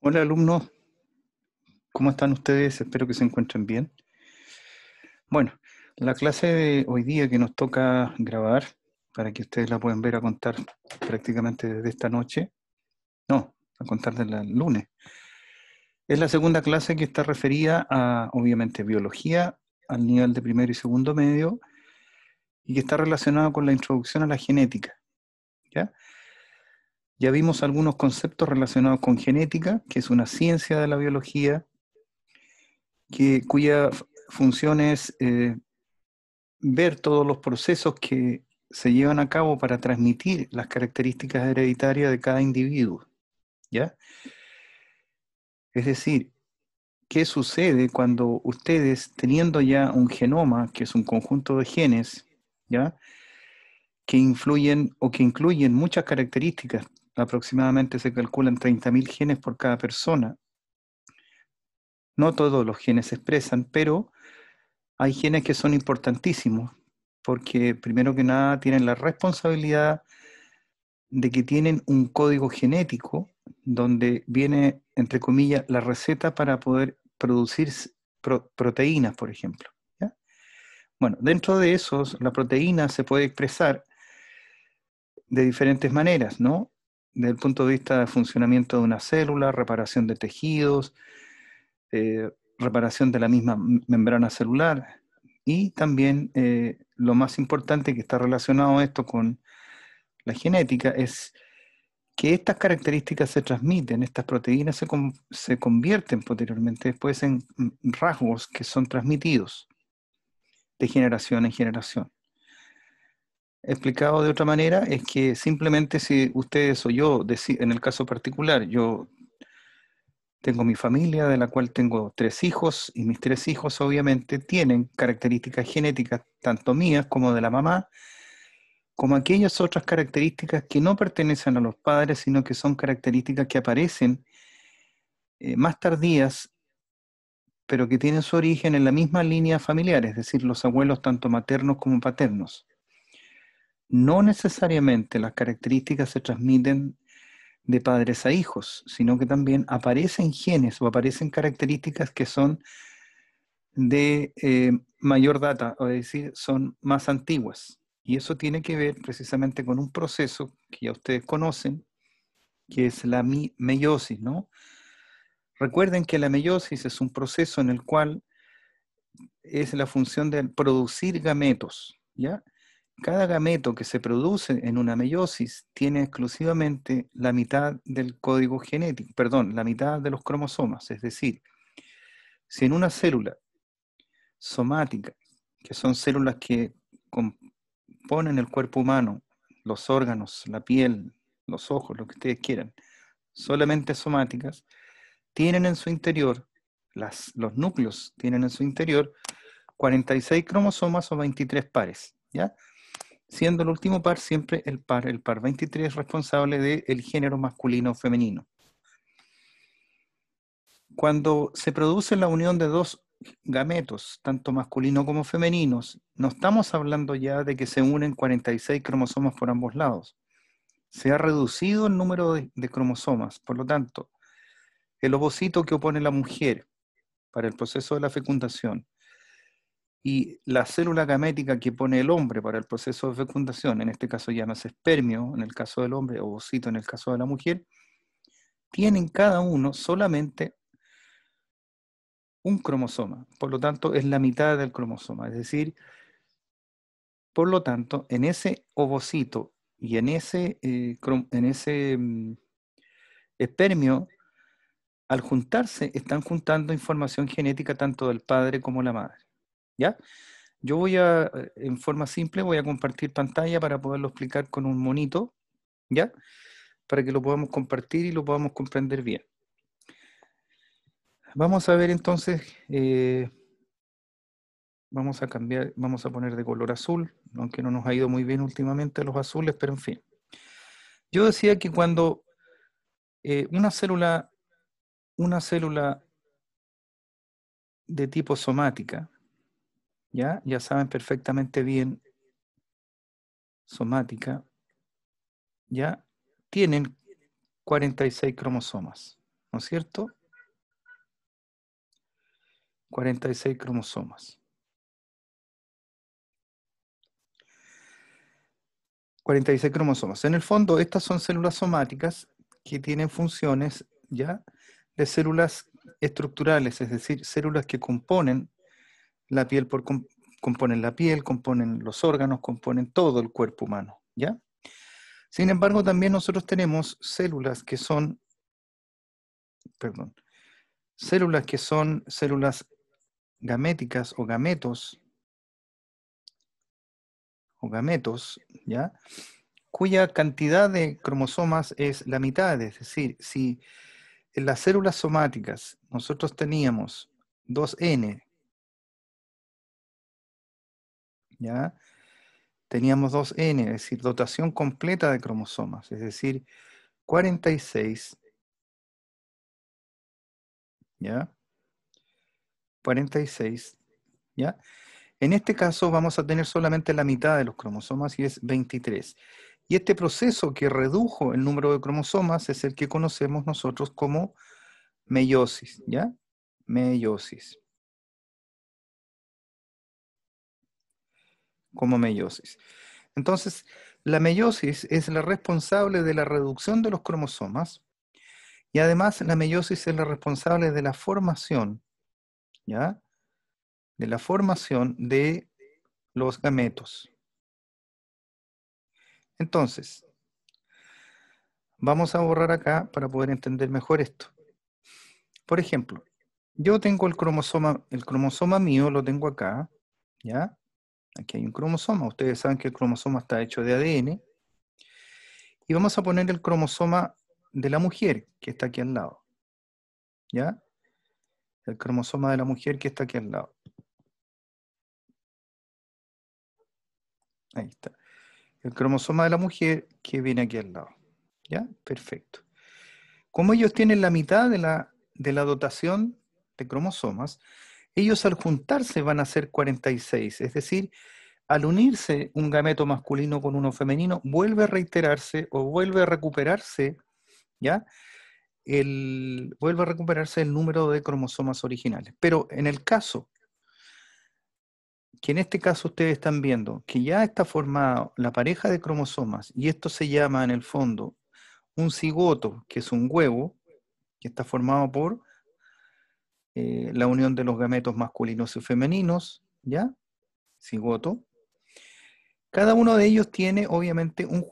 Hola alumnos, ¿cómo están ustedes? Espero que se encuentren bien. Bueno, la clase de hoy día que nos toca grabar, para que ustedes la puedan ver a contar prácticamente desde esta noche, no, a contar del lunes, es la segunda clase que está referida a, obviamente, biología al nivel de primero y segundo medio y que está relacionada con la introducción a la genética, ¿ya? Ya vimos algunos conceptos relacionados con genética, que es una ciencia de la biología, cuya función es ver todos los procesos que se llevan a cabo para transmitir las características hereditarias de cada individuo, ¿ya? Es decir, ¿qué sucede cuando ustedes, teniendo ya un genoma, que es un conjunto de genes, ¿ya? Que influyen o que incluyen muchas características, aproximadamente se calculan 30.000 genes por cada persona. No todos los genes se expresan, pero hay genes que son importantísimos, porque primero que nada tienen la responsabilidad de que tienen un código genético donde viene, entre comillas, la receta para poder producir proteínas, por ejemplo, ¿ya? Bueno, dentro de esos, la proteína se puede expresar de diferentes maneras, ¿no? Desde el punto de vista de funcionamiento de una célula, reparación de tejidos, reparación de la misma membrana celular y también lo más importante que está relacionado a esto con la genética es que estas características se transmiten, estas proteínas se convierten posteriormente después en rasgos que son transmitidos de generación en generación. Explicado de otra manera, es que simplemente si ustedes o yo, en el caso particular, yo tengo mi familia de la cual tengo 3 hijos y mis 3 hijos obviamente tienen características genéticas tanto mías como de la mamá, como aquellas otras características que no pertenecen a los padres, sino que son características que aparecen más tardías, pero que tienen su origen en la misma línea familiar, es decir, los abuelos tanto maternos como paternos. No necesariamente las características se transmiten de padres a hijos, sino que también aparecen genes o aparecen características que son de mayor data, es decir, son más antiguas. Y eso tiene que ver precisamente con un proceso que ya ustedes conocen, que es la meiosis, ¿no? Recuerden que la meiosis es un proceso en el cual es la función de producir gametos, ¿ya? Cada gameto que se produce en una meiosis tiene exclusivamente la mitad del código genético, perdón, la mitad de los cromosomas. Es decir, si en una célula somática, que son células que componen el cuerpo humano, los órganos, la piel, los ojos, lo que ustedes quieran, solamente somáticas, tienen en su interior, los núcleos tienen en su interior 46 cromosomas o 23 pares, ¿ya? Siendo el último par siempre el par 23 responsable del género masculino o femenino. Cuando se produce la unión de dos gametos, tanto masculino como femeninos, no estamos hablando ya de que se unen 46 cromosomas por ambos lados. Se ha reducido el número de cromosomas, por lo tanto, el ovocito que opone la mujer para el proceso de la fecundación y la célula gamética que pone el hombre para el proceso de fecundación, en este caso llámase espermio en el caso del hombre, ovocito en el caso de la mujer, tienen cada uno solamente un cromosoma, por lo tanto es la mitad del cromosoma, es decir, por lo tanto, en ese ovocito y en ese espermio, al juntarse, están juntando información genética tanto del padre como la madre, ¿ya? Yo en forma simple, voy a compartir pantalla para poderlo explicar con un monito, ¿ya? Para que lo podamos compartir y lo podamos comprender bien. Vamos a ver entonces, vamos a cambiar, vamos a poner de color azul, aunque no nos ha ido muy bien últimamente los azules, pero en fin. Yo decía que cuando una célula de tipo somática, ya saben perfectamente bien, somática, ya tienen 46 cromosomas, ¿no es cierto? 46 cromosomas. 46 cromosomas. En el fondo, estas son células somáticas que tienen funciones, ¿ya?, de células estructurales, es decir, células que componen la piel, componen la piel, componen los órganos, componen todo el cuerpo humano, ¿ya? Sin embargo, también nosotros tenemos células que son, células gaméticas o gametos, ¿ya?, cuya cantidad de cromosomas es la mitad. Es decir, si en las células somáticas nosotros teníamos 2N, ¿ya?, teníamos 2N, es decir, dotación completa de cromosomas, es decir, 46, ¿ya? 46, ¿ya? En este caso vamos a tener solamente la mitad de los cromosomas y es 23. Y este proceso que redujo el número de cromosomas es el que conocemos nosotros como meiosis, ¿ya? Meiosis. Como meiosis. Entonces, la meiosis es la responsable de la reducción de los cromosomas y además la meiosis es la responsable de la formación, ¿ya?, de la formación de los gametos. Entonces, vamos a borrar acá para poder entender mejor esto. Por ejemplo, yo tengo el cromosoma mío lo tengo acá, ¿ya? Aquí hay un cromosoma. Ustedes saben que el cromosoma está hecho de ADN. Y vamos a poner el cromosoma de la mujer, que está aquí al lado, ¿ya? El cromosoma de la mujer que está aquí al lado. Ahí está. El cromosoma de la mujer que viene aquí al lado, ¿ya? Perfecto. Como ellos tienen la mitad de la dotación de cromosomas, ellos al juntarse van a ser 46, es decir, al unirse un gameto masculino con uno femenino, vuelve a reiterarse o vuelve a recuperarse, ¿ya?, vuelve a recuperarse el número de cromosomas originales. Pero en el caso, que en este caso ustedes están viendo que ya está formada la pareja de cromosomas, y esto se llama en el fondo un cigoto, que es un huevo, que está formado por la unión de los gametos masculinos y femeninos, ¿ya? Cigoto. Cada uno de ellos tiene obviamente un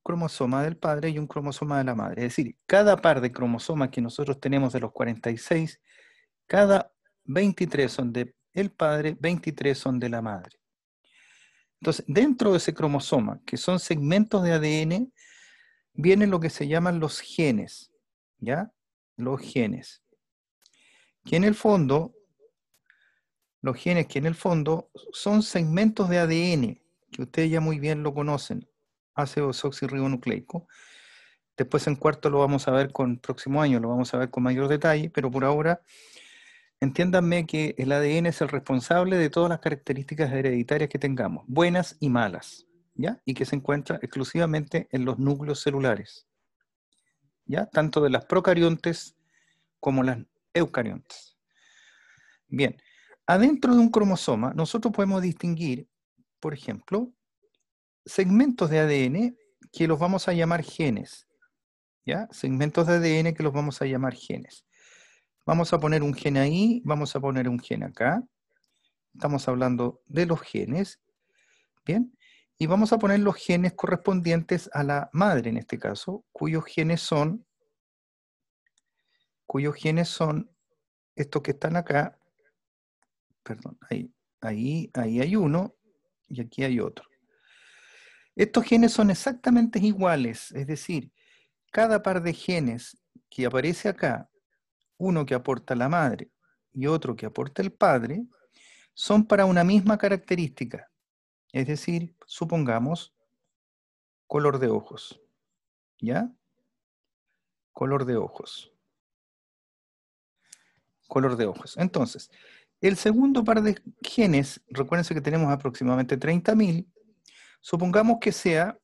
cromosoma del padre y un cromosoma de la madre. Es decir, cada par de cromosomas que nosotros tenemos de los 46, cada 23 son del padre, 23 son de la madre. Entonces, dentro de ese cromosoma, que son segmentos de ADN, vienen lo que se llaman los genes, ¿ya? Los genes. Que en el fondo, los genes que en el fondo son segmentos de ADN, que ustedes ya muy bien lo conocen, ácido desoxirribonucleico. Después en cuarto lo vamos a ver el próximo año, lo vamos a ver con mayor detalle, pero por ahora entiéndanme que el ADN es el responsable de todas las características hereditarias que tengamos, buenas y malas, ¿ya? Y que se encuentra exclusivamente en los núcleos celulares, ¿ya? Tanto de las procariontes como las eucariontes. Bien, adentro de un cromosoma nosotros podemos distinguir, por ejemplo, segmentos de ADN que los vamos a llamar genes, ¿ya? Segmentos de ADN que los vamos a llamar genes. Vamos a poner un gen ahí, vamos a poner un gen acá. Estamos hablando de los genes, ¿bien? Y vamos a poner los genes correspondientes a la madre en este caso, cuyos genes son estos que están acá, perdón, ahí hay uno y aquí hay otro. Estos genes son exactamente iguales, es decir, cada par de genes que aparece acá, uno que aporta la madre y otro que aporta el padre, son para una misma característica, es decir, supongamos color de ojos, ¿ya? Color de ojos. Color de ojos. Entonces, el segundo par de genes, recuérdense que tenemos aproximadamente 30.000, supongamos que sea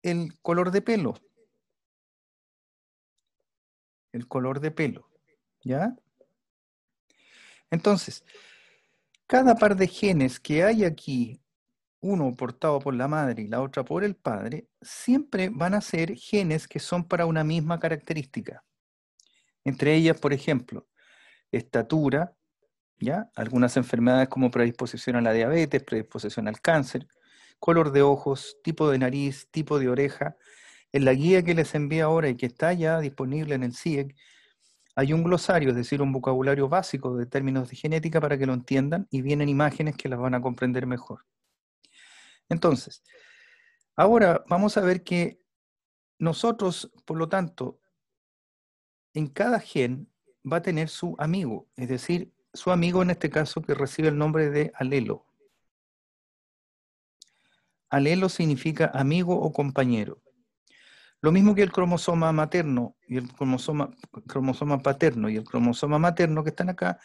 el color de pelo. el color de pelo, ¿ya? Entonces, cada par de genes que hay aquí, uno portado por la madre y la otra por el padre, siempre van a ser genes que son para una misma característica. Entre ellas, por ejemplo, estatura, ¿ya? Algunas enfermedades como predisposición a la diabetes, predisposición al cáncer, color de ojos, tipo de nariz, tipo de oreja. En la guía que les envío ahora y que está ya disponible en el CIEC, hay un glosario, es decir, un vocabulario básico de términos de genética para que lo entiendan y vienen imágenes que las van a comprender mejor. Entonces, ahora vamos a ver que nosotros, por lo tanto, en cada gen va a tener su amigo, es decir, su amigo en este caso que recibe el nombre de alelo. Alelo significa amigo o compañero. Lo mismo que el cromosoma materno y el cromosoma paterno y el cromosoma materno que están acá,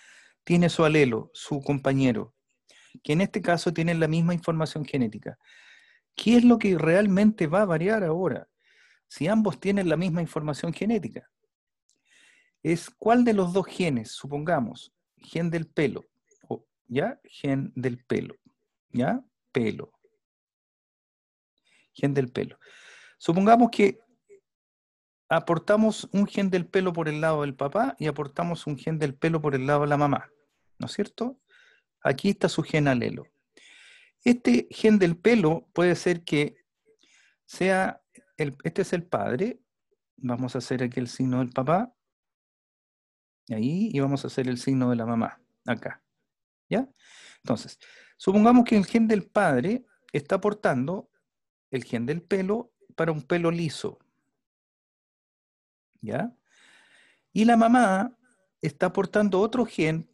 tiene su alelo, su compañero, que en este caso tienen la misma información genética. ¿Qué es lo que realmente va a variar ahora? Si ambos tienen la misma información genética. Es cuál de los dos genes, supongamos, gen del pelo, ¿ya? Gen del pelo, ¿ya? Pelo, gen del pelo. Supongamos que aportamos un gen del pelo por el lado del papá y aportamos un gen del pelo por el lado de la mamá, ¿no es cierto? Aquí está su gen alelo. Este gen del pelo puede ser que sea, este es el padre, vamos a hacer aquí el signo del papá, ahí, y vamos a hacer el signo de la mamá, acá, ¿ya? Entonces, supongamos que el gen del padre está aportando el gen del pelo para un pelo liso, ¿ya? Y la mamá está aportando otro gen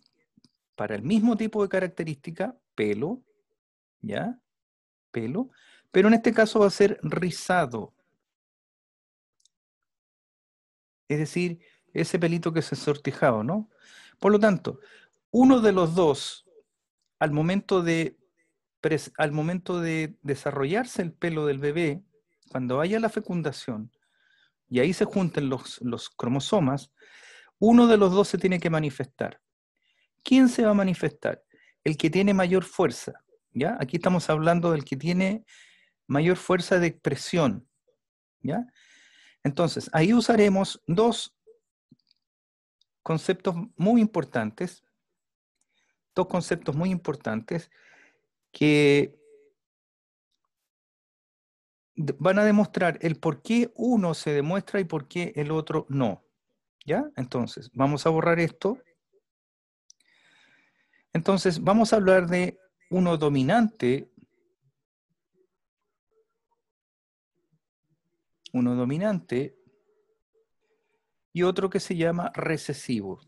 para el mismo tipo de característica, pelo, ¿ya? Pelo, pero en este caso va a ser rizado. Es decir, ese pelito que se ha sortijado, ¿no? Por lo tanto, uno de los dos, al momento de, al momento de desarrollarse el pelo del bebé, cuando haya la fecundación, y ahí se junten los cromosomas, uno de los dos se tiene que manifestar. ¿Quién se va a manifestar? El que tiene mayor fuerza, ¿ya? Aquí estamos hablando del que tiene mayor fuerza de expresión, ¿ya? Entonces, ahí usaremos dos conceptos muy importantes, que van a demostrar el por qué uno se demuestra y por qué el otro no, ¿ya? Entonces, vamos a borrar esto. Entonces, vamos a hablar de uno dominante, y otro que se llama recesivo.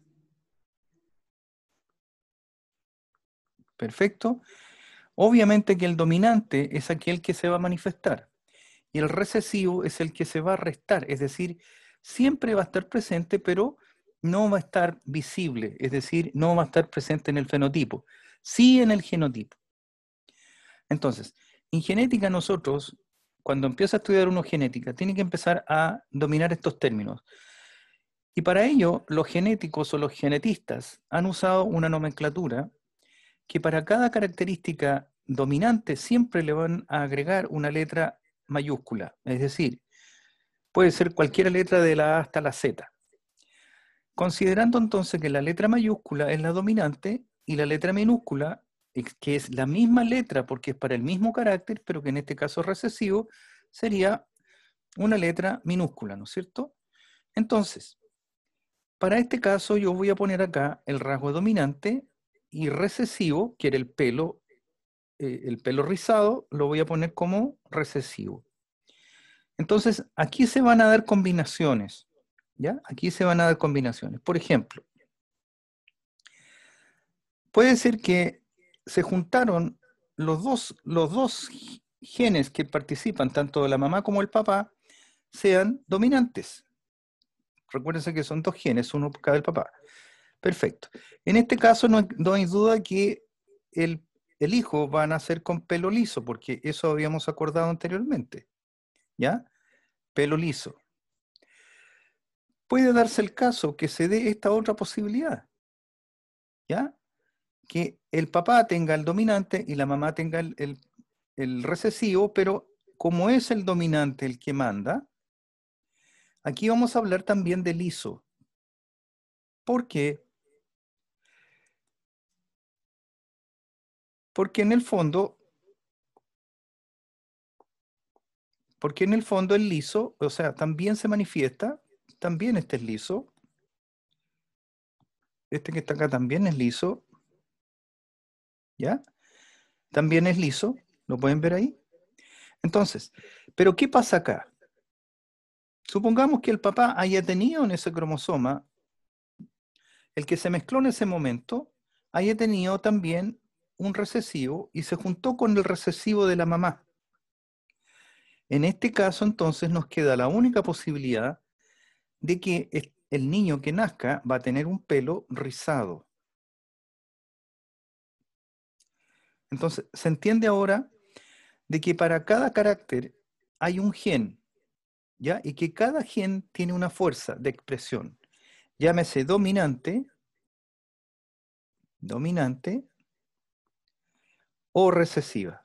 Perfecto. Obviamente que el dominante es aquel que se va a manifestar y el recesivo es el que se va a restar, es decir, siempre va a estar presente, pero no va a estar visible, es decir, no va a estar presente en el fenotipo, sí en el genotipo. Entonces, en genética nosotros, cuando empieza a estudiar uno genética, tiene que empezar a dominar estos términos. Y para ello, los genéticos o los genetistas han usado una nomenclatura que para cada característica dominante siempre le van a agregar una letra mayúscula, es decir, puede ser cualquier letra de la A hasta la Z. Considerando entonces que la letra mayúscula es la dominante y la letra minúscula, que es la misma letra porque es para el mismo carácter, pero que en este caso es recesivo, sería una letra minúscula, ¿no es cierto? Entonces, para este caso yo voy a poner acá el rasgo dominante y recesivo, que era el pelo rizado, lo voy a poner como recesivo. Entonces, aquí se van a dar combinaciones, ¿ya? Aquí se van a dar combinaciones. Por ejemplo, puede ser que se juntaron los dos genes que participan, tanto de la mamá como el papá, sean dominantes. Recuérdense que son dos genes, uno por cada del papá. Perfecto. En este caso no hay duda que el hijo va a nacer con pelo liso, porque eso habíamos acordado anteriormente, ¿ya? Pelo liso. puede darse el caso que se dé esta otra posibilidad, ¿ya? Que el papá tenga el dominante y la mamá tenga el recesivo, pero como es el dominante el que manda, aquí vamos a hablar también del liso. ¿Por qué? Porque en el fondo el liso, o sea, también se manifiesta, también este es liso, este que está acá también es liso, ¿ya? También es liso, ¿lo pueden ver ahí? Entonces, ¿pero qué pasa acá? Supongamos que el papá haya tenido en ese cromosoma, el que se mezcló en ese momento, haya tenido también un recesivo y se juntó con el recesivo de la mamá. En este caso, entonces, nos queda la única posibilidad de que el niño que nazca va a tener un pelo rizado. Entonces, se entiende ahora de que para cada carácter hay un gen, ¿ya? Y que cada gen tiene una fuerza de expresión. Llámese dominante o recesiva,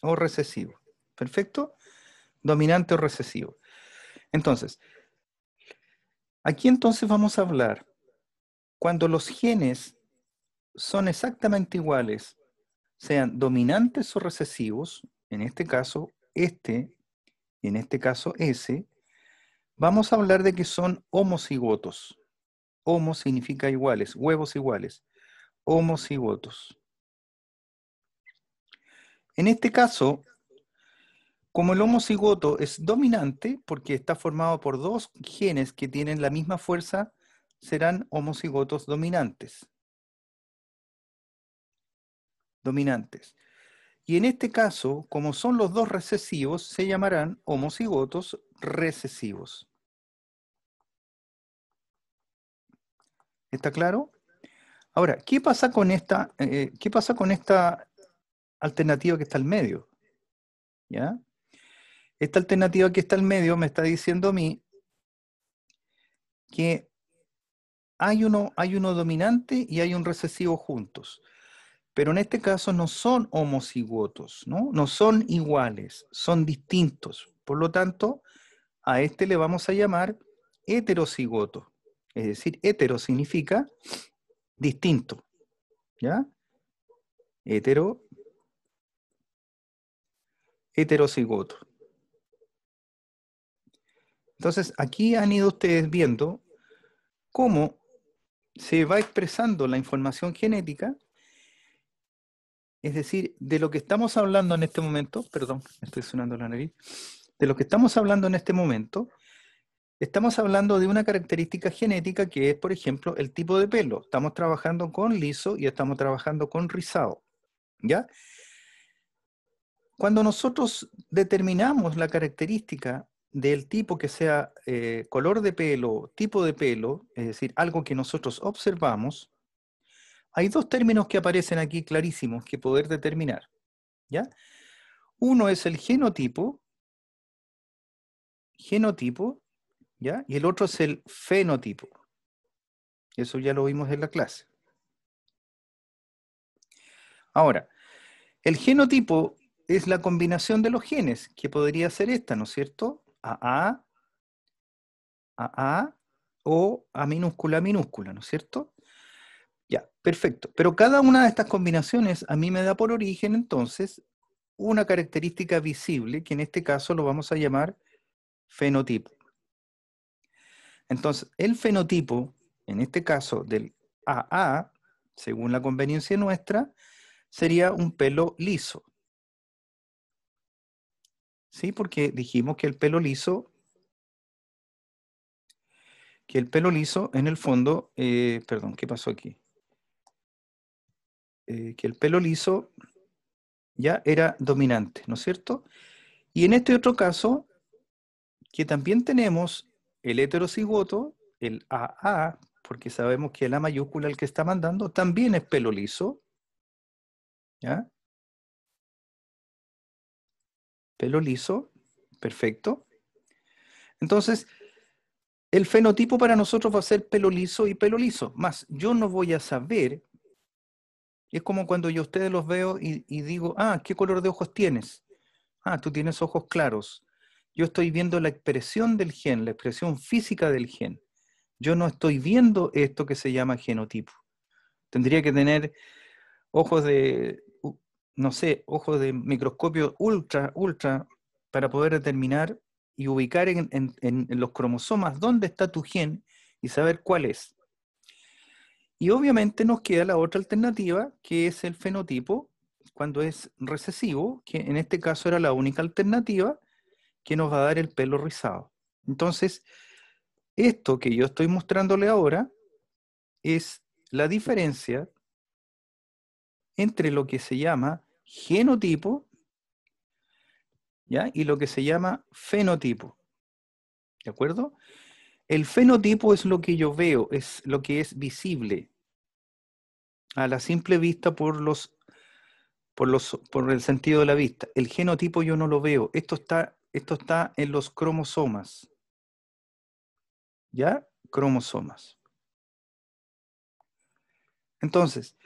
o recesivo. ¿Perfecto? Dominante o recesivo. Entonces, aquí entonces vamos a hablar cuando los genes son exactamente iguales, sean dominantes o recesivos, en este caso este y en este caso ese, vamos a hablar de que son homocigotos. Homo significa iguales, huevos iguales, homocigotos. En este caso, como el homocigoto es dominante, porque está formado por dos genes que tienen la misma fuerza, serán homocigotos dominantes. Y en este caso, como son los dos recesivos, se llamarán homocigotos recesivos. ¿Está claro? Ahora, ¿qué pasa con esta alternativa que está al medio? ¿Ya? Esta alternativa que está al medio me está diciendo a mí que hay uno dominante y hay un recesivo juntos. Pero en este caso no son homocigotos, ¿no? No son iguales, son distintos. Por lo tanto, a este le vamos a llamar heterocigoto. Es decir, hetero significa distinto, ¿ya? Heterocigoto. Entonces, aquí han ido ustedes viendo cómo se va expresando la información genética, es decir, de lo que estamos hablando en este momento, perdón, me estoy sonando la nariz, de lo que estamos hablando en este momento, estamos hablando de una característica genética que es, por ejemplo, el tipo de pelo. Estamos trabajando con liso y estamos trabajando con rizado, ¿ya? Cuando nosotros determinamos la característica del tipo que sea color de pelo, tipo de pelo, es decir, algo que nosotros observamos, hay dos términos que aparecen aquí clarísimos que poder determinar, ¿ya? Uno es el genotipo, ¿ya? Y el otro es el fenotipo. Eso ya lo vimos en la clase. Ahora, el genotipo es la combinación de los genes, que podría ser esta, ¿no es cierto? AA o A minúscula, ¿no es cierto? Ya, perfecto. Pero cada una de estas combinaciones a mí me da por origen entonces una característica visible, que en este caso lo vamos a llamar fenotipo. Entonces, el fenotipo, en este caso del AA, según la conveniencia nuestra, sería un pelo liso. ¿Sí? Porque dijimos que el pelo liso en el fondo, perdón, ¿qué pasó aquí? Que el pelo liso ya era dominante, ¿no es cierto? Y en este otro caso, que también tenemos el heterocigoto, el AA, porque sabemos que la mayúscula el que está mandando también es pelo liso, ¿ya? Pelo liso, perfecto. Entonces, el fenotipo para nosotros va a ser pelo liso y pelo liso. Más, yo no voy a saber, es como cuando yo a ustedes los veo y digo, ah, ¿qué color de ojos tienes? Ah, tú tienes ojos claros. Yo estoy viendo la expresión del gen, la expresión física del gen. Yo no estoy viendo esto que se llama genotipo. Tendría que tener ojos de, no sé, ojos de microscopio ultra, para poder determinar y ubicar en los cromosomas dónde está tu gen y saber cuál es. Y obviamente nos queda la otra alternativa, que es el fenotipo, cuando es recesivo, que en este caso era la única alternativa que nos va a dar el pelo rizado. Entonces, esto que yo estoy mostrándole ahora es la diferencia entre lo que se llama genotipo, ¿ya? Y lo que se llama fenotipo. ¿De acuerdo? El fenotipo es lo que yo veo, es lo que es visible a la simple vista por el sentido de la vista. El genotipo yo no lo veo. Esto está en los cromosomas. ¿Ya? Cromosomas. Entonces,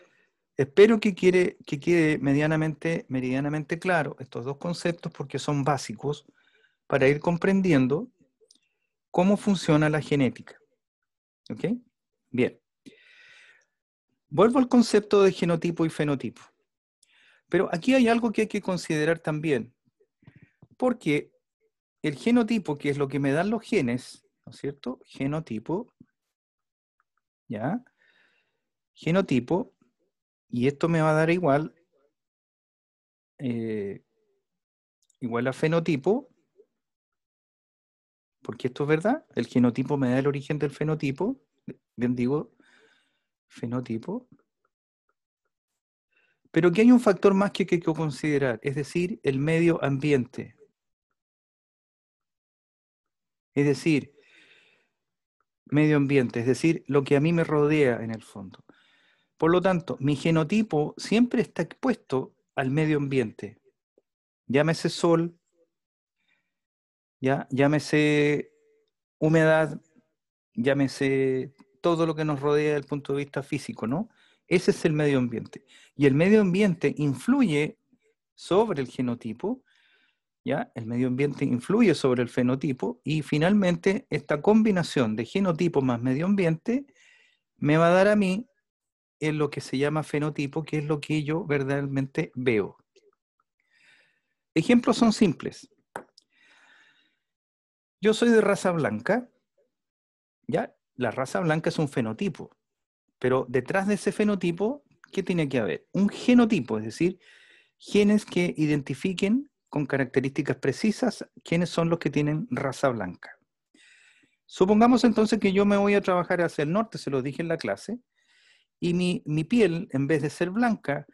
espero que quede meridianamente claro estos dos conceptos porque son básicos para ir comprendiendo cómo funciona la genética. ¿Ok? Bien. Vuelvo al concepto de genotipo y fenotipo. Pero aquí hay algo que hay que considerar también, porque el genotipo, que es lo que me dan los genes, ¿no es cierto? Genotipo, ¿ya? Genotipo, y esto me va a dar igual a fenotipo, porque esto es verdad, el genotipo me da el origen del fenotipo, bien digo, fenotipo, pero que hay un factor más que hay que considerar, es decir, el medio ambiente. Es decir, medio ambiente, es decir, lo que a mí me rodea en el fondo. Por lo tanto, mi genotipo siempre está expuesto al medio ambiente. Llámese sol, llámese humedad, llámese todo lo que nos rodea desde el punto de vista físico, ¿no? Ese es el medio ambiente. Y el medio ambiente influye sobre el genotipo, ¿ya? El medio ambiente influye sobre el fenotipo y finalmente esta combinación de genotipo más medio ambiente me va a dar a mí en lo que se llama fenotipo, que es lo que yo verdaderamente veo. Ejemplos son simples. Yo soy de raza blanca, ¿ya? La raza blanca es un fenotipo, pero detrás de ese fenotipo, ¿qué tiene que haber? Un genotipo, es decir, genes que identifiquen con características precisas quiénes son los que tienen raza blanca. Supongamos entonces que yo me voy a trabajar hacia el norte, se lo dije en la clase, y mi piel, en vez de ser blanca,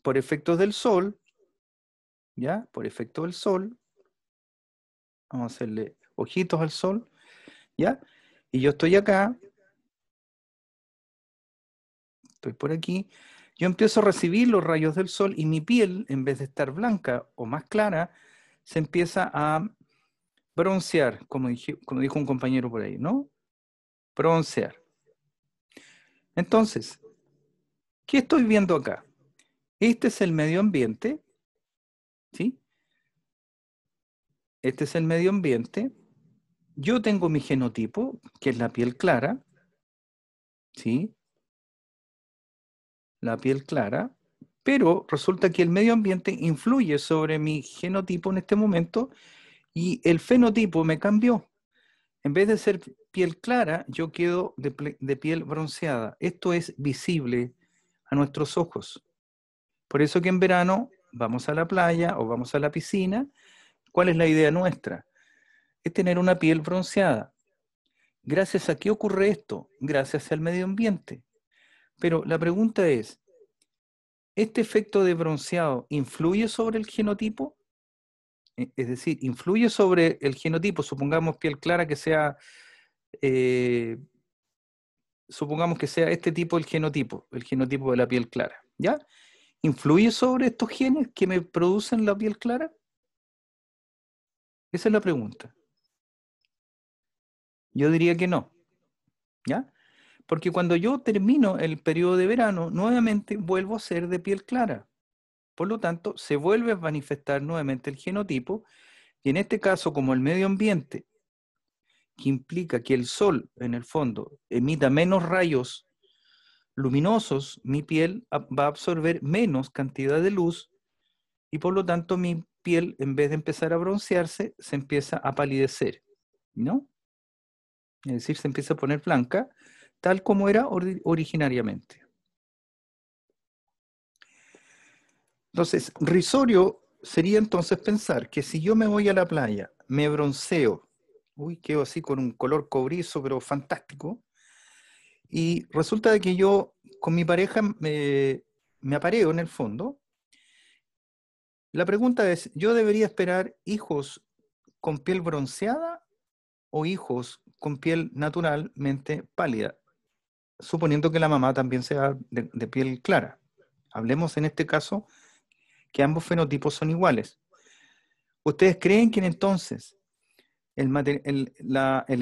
por efectos del sol, ¿ya? Por efecto del sol, vamos a hacerle ojitos al sol, ¿ya? Y yo estoy acá, estoy por aquí, yo empiezo a recibir los rayos del sol y mi piel, en vez de estar blanca o más clara, se empieza a broncear, como dijo un compañero por ahí, ¿no? Broncear. Entonces, ¿qué estoy viendo acá? Este es el medio ambiente, ¿sí? Este es el medio ambiente. Yo tengo mi genotipo, que es la piel clara, ¿sí? La piel clara, pero resulta que el medio ambiente influye sobre mi genotipo en este momento y el fenotipo me cambió. En vez de ser piel clara, yo quedo de piel bronceada. Esto es visible a nuestros ojos. Por eso que en verano vamos a la playa o vamos a la piscina. ¿Cuál es la idea nuestra? Es tener una piel bronceada. ¿Gracias a qué ocurre esto? Gracias al medio ambiente. Pero la pregunta es, ¿este efecto de bronceado influye sobre el genotipo? Es decir, influye sobre el genotipo, supongamos piel clara que sea, eh, supongamos que sea este tipo el genotipo de la piel clara, ¿ya? ¿Influye sobre estos genes que me producen la piel clara? Esa es la pregunta. Yo diría que no, ¿ya? Porque cuando yo termino el periodo de verano, nuevamente vuelvo a ser de piel clara. Por lo tanto, se vuelve a manifestar nuevamente el genotipo, y en este caso, como el medio ambiente, que implica que el sol, en el fondo, emita menos rayos luminosos, mi piel va a absorber menos cantidad de luz, y por lo tanto mi piel, en vez de empezar a broncearse, se empieza a palidecer, ¿no? Es decir, se empieza a poner blanca, tal como era originariamente. Entonces, risorio sería entonces pensar que si yo me voy a la playa, me bronceo, uy, quedo así con un color cobrizo, pero fantástico, y resulta de que yo con mi pareja me apareo en el fondo. La pregunta es, ¿yo debería esperar hijos con piel bronceada o hijos con piel naturalmente pálida? Suponiendo que la mamá también sea de piel clara. Hablemos en este caso que ambos fenotipos son iguales. ¿Ustedes creen que entonces el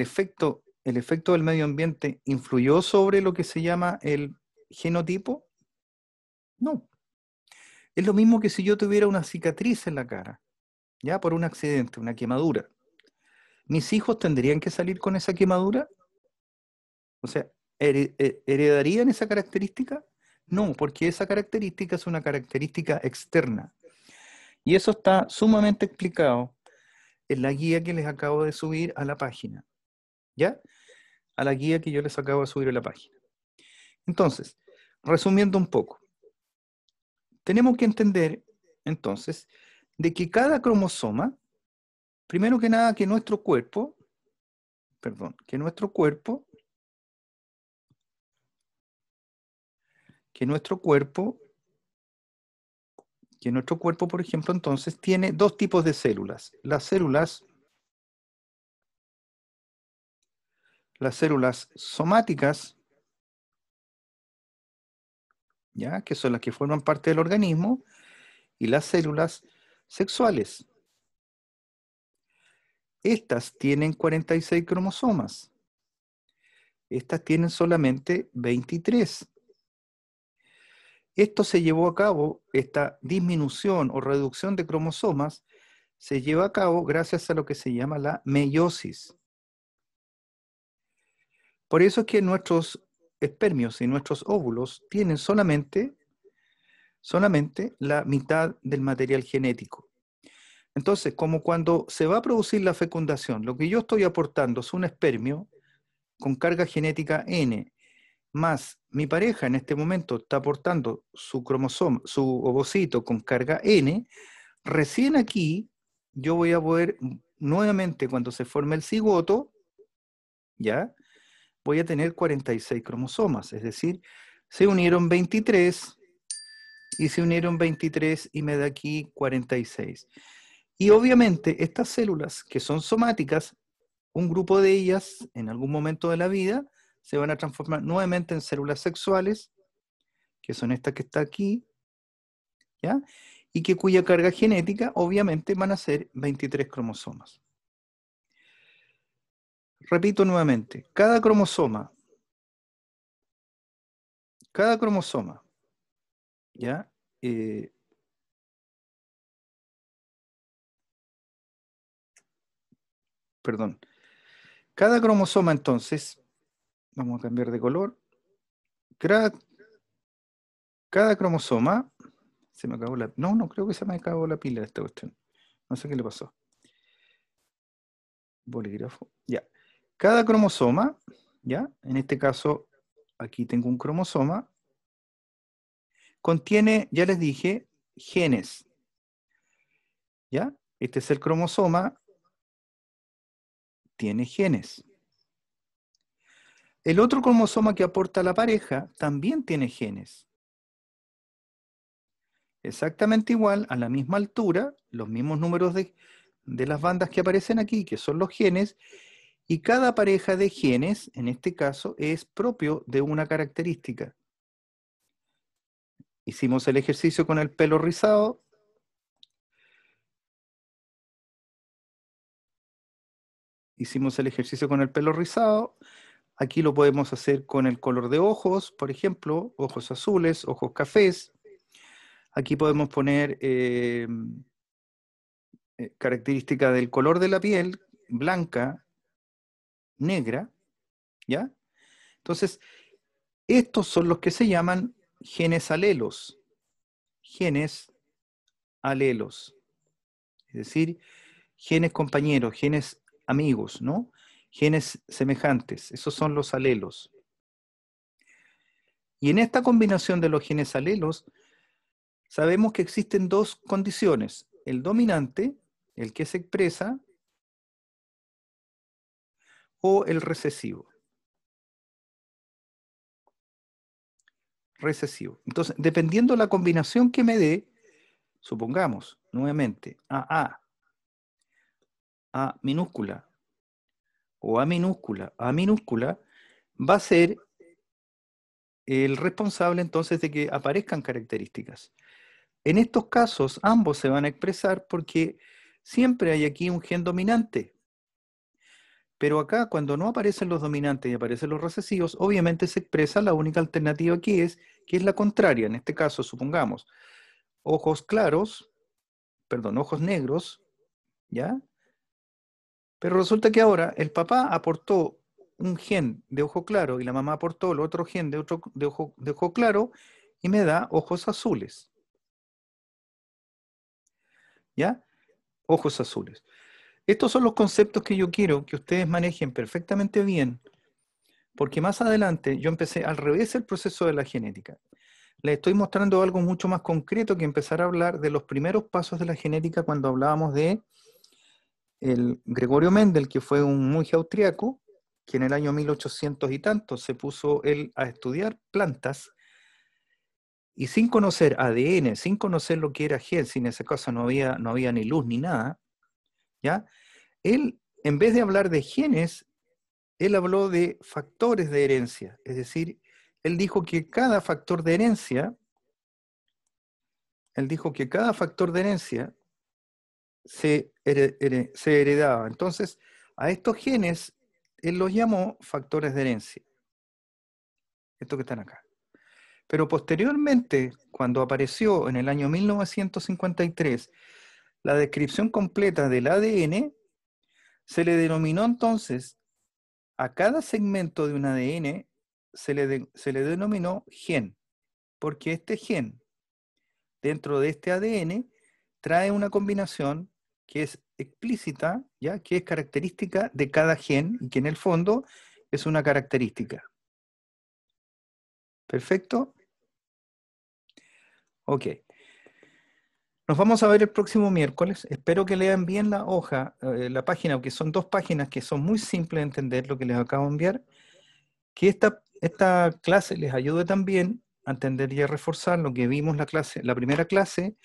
efecto del medio ambiente influyó sobre lo que se llama el genotipo? No. Es lo mismo que si yo tuviera una cicatriz en la cara, ya por un accidente, una quemadura. ¿Mis hijos tendrían que salir con esa quemadura? O sea, ¿heredarían esa característica? No, porque esa característica es una característica externa. Y eso está sumamente explicado en la guía que les acabo de subir a la página. ¿Ya? A la guía que yo les acabo de subir a la página. Entonces, resumiendo un poco, tenemos que entender entonces de que cada cromosoma, primero que nada, que nuestro cuerpo, perdón, que nuestro cuerpo, por ejemplo, entonces tiene dos tipos de células. Las células somáticas, ¿ya? Que son las que forman parte del organismo, y las células sexuales. Estas tienen 46 cromosomas. Estas tienen solamente 23. Esto se llevó a cabo, esta disminución o reducción de cromosomas, se lleva a cabo gracias a lo que se llama la meiosis. Por eso es que nuestros espermios y nuestros óvulos tienen solamente la mitad del material genético. Entonces, como cuando se va a producir la fecundación, lo que yo estoy aportando es un espermio con carga genética N, más mi pareja en este momento está aportando su cromosoma, su ovocito con carga N, recién aquí yo voy a poder nuevamente, cuando se forme el cigoto, ¿ya? Voy a tener 46 cromosomas, es decir, se unieron 23 y se unieron 23 y me da aquí 46. Y obviamente estas células que son somáticas, un grupo de ellas en algún momento de la vida se van a transformar nuevamente en células sexuales, que son estas que está aquí, ¿ya? Y que cuya carga genética obviamente van a ser 23 cromosomas. Repito nuevamente, cada cromosoma, ¿ya? Perdón, cada cromosoma entonces, vamos a cambiar de color, cada cromosoma, se me acabó la, no creo que se me acabó la pila de esta cuestión, no sé qué le pasó. Bolígrafo, ya. Cada cromosoma, ¿ya? En este caso, aquí tengo un cromosoma, contiene, ya les dije, genes, ¿ya? Este es el cromosoma, tiene genes. El otro cromosoma que aporta la pareja también tiene genes. Exactamente igual, a la misma altura, los mismos números de las bandas que aparecen aquí, que son los genes, y cada pareja de genes, en este caso, es propio de una característica. Hicimos el ejercicio con el pelo rizado. hicimos el ejercicio con el pelo rizado. Aquí lo podemos hacer con el color de ojos, por ejemplo, ojos azules, ojos cafés. Aquí podemos poner características del color de la piel, blanca, negra, ¿ya? Entonces, estos son los que se llaman genes alelos. Genes alelos. Es decir, genes compañeros, genes amigos, ¿no? Genes semejantes. Esos son los alelos. Y en esta combinación de los genes alelos, sabemos que existen dos condiciones. El dominante, el que se expresa, o el recesivo. Recesivo. Entonces, dependiendo de la combinación que me dé, supongamos, nuevamente, AA, A minúscula o A minúscula, va a ser el responsable entonces de que aparezcan características. En estos casos, ambos se van a expresar porque siempre hay aquí un gen dominante. Pero acá, cuando no aparecen los dominantes y aparecen los recesivos, obviamente se expresa la única alternativa que es la contraria. En este caso, supongamos, ojos claros, perdón, ojos negros, ¿ya? Pero resulta que ahora el papá aportó un gen de ojo claro y la mamá aportó el otro gen de ojo claro y me da ojos azules. ¿Ya? Ojos azules. Estos son los conceptos que yo quiero que ustedes manejen perfectamente bien, porque más adelante yo empecé al revés el proceso de la genética. Les estoy mostrando algo mucho más concreto que empezar a hablar de los primeros pasos de la genética cuando hablábamos de el Gregorio Mendel, que fue un monje austriaco, que en el año 1800 y tanto se puso él a estudiar plantas y sin conocer ADN, sin conocer lo que era gen, sin esa cosa no había ni luz ni nada, ¿ya? Él, en vez de hablar de genes, él habló de factores de herencia, es decir, él dijo que cada factor de herencia, se heredaba. Entonces, a estos genes, él los llamó factores de herencia. Estos que están acá. Pero posteriormente, cuando apareció en el año 1953 la descripción completa del ADN, se le denominó entonces a cada segmento de un ADN, se le denominó gen, porque este gen, dentro de este ADN, trae una combinación que es explícita, ¿ya? Que es característica de cada gen y que en el fondo es una característica. ¿Perfecto? Ok. Nos vamos a ver el próximo miércoles. Espero que lean bien la hoja, la página, que son dos páginas que son muy simples de entender lo que les acabo de enviar. Que esta clase les ayude también a entender y a reforzar lo que vimos la primera clase,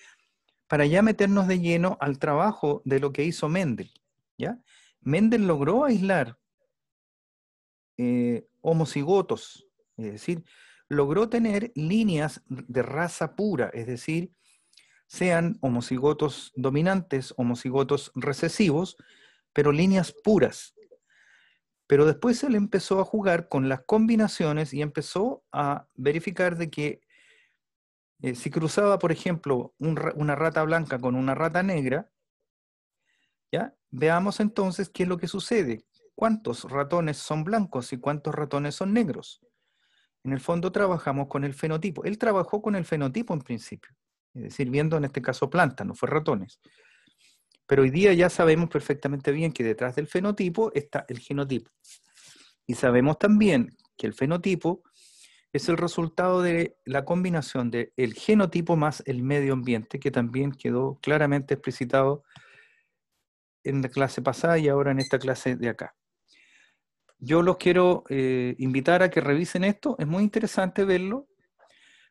para ya meternos de lleno al trabajo de lo que hizo Mendel, ¿ya? Mendel logró aislar homocigotos, es decir, logró tener líneas de raza pura, es decir, sean homocigotos dominantes, homocigotos recesivos, pero líneas puras. Pero después él empezó a jugar con las combinaciones y empezó a verificar de que si cruzaba, por ejemplo, una rata blanca con una rata negra, ¿ya? Veamos entonces qué es lo que sucede. ¿Cuántos ratones son blancos y cuántos ratones son negros? En el fondo trabajamos con el fenotipo. Él trabajó con el fenotipo en principio, es decir, viendo en este caso plantas, no fue ratones. Pero hoy día ya sabemos perfectamente bien que detrás del fenotipo está el genotipo. Y sabemos también que el fenotipo es el resultado de la combinación del genotipo más el medio ambiente, que también quedó claramente explicitado en la clase pasada y ahora en esta clase de acá. Yo los quiero invitar a que revisen esto. Es muy interesante verlo,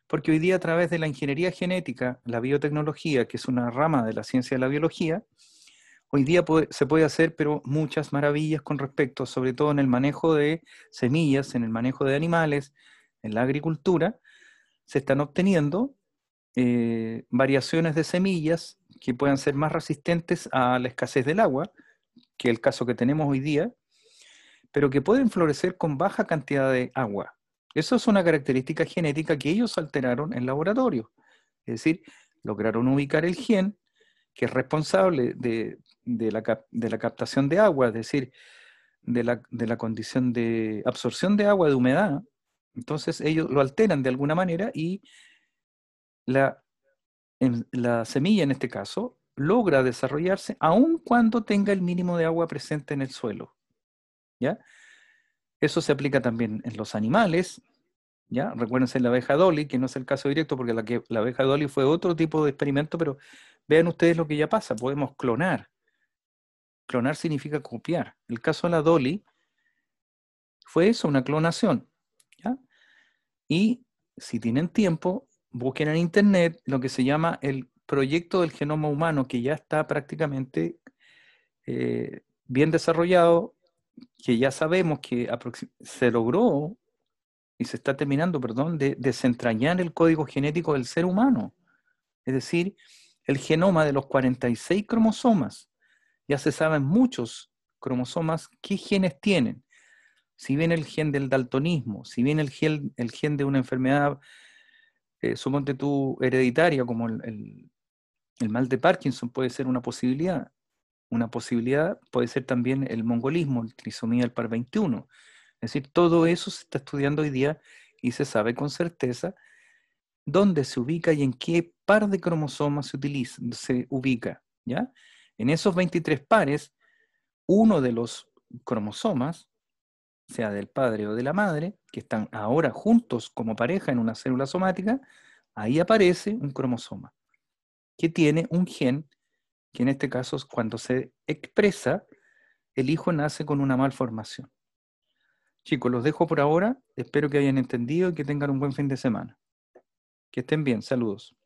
porque hoy día a través de la ingeniería genética, la biotecnología, que es una rama de la ciencia de la biología, hoy día se puede hacer pero muchas maravillas con respecto, sobre todo en el manejo de semillas, en el manejo de animales, en la agricultura. Se están obteniendo variaciones de semillas que puedan ser más resistentes a la escasez del agua, que es el caso que tenemos hoy día, pero que pueden florecer con baja cantidad de agua. Eso es una característica genética que ellos alteraron en laboratorio. Es decir, lograron ubicar el gen que es responsable de la captación de agua, es decir, de la condición de absorción de agua, de humedad. Entonces ellos lo alteran de alguna manera y la semilla, en este caso, logra desarrollarse aun cuando tenga el mínimo de agua presente en el suelo. ¿Ya? Eso se aplica también en los animales. ¿Ya? Recuérdense la abeja Dolly, que no es el caso directo porque la abeja Dolly fue otro tipo de experimento, pero vean ustedes lo que ya pasa. Podemos clonar. Clonar significa copiar. El caso de la Dolly fue eso, una clonación. ¿Ya? Y si tienen tiempo, busquen en internet lo que se llama el proyecto del genoma humano, que ya está prácticamente bien desarrollado, que ya sabemos que se logró y se está terminando, perdón, de desentrañar el código genético del ser humano. Es decir, el genoma de los 46 cromosomas. Ya se saben muchos cromosomas qué genes tienen. Si bien el gen del daltonismo, si bien el gen de una enfermedad, suponte tú, hereditaria, como el mal de Parkinson puede ser una posibilidad. Una posibilidad puede ser también el mongolismo, el trisomía del par 21. Es decir, todo eso se está estudiando hoy día y se sabe con certeza dónde se ubica y en qué par de cromosomas se ubica. ¿Ya? En esos 23 pares, uno de los cromosomas, sea del padre o de la madre, que están ahora juntos como pareja en una célula somática, ahí aparece un cromosoma que tiene un gen que en este caso, cuando se expresa, el hijo nace con una malformación. Chicos, los dejo por ahora. Espero que hayan entendido y que tengan un buen fin de semana. Que estén bien. Saludos.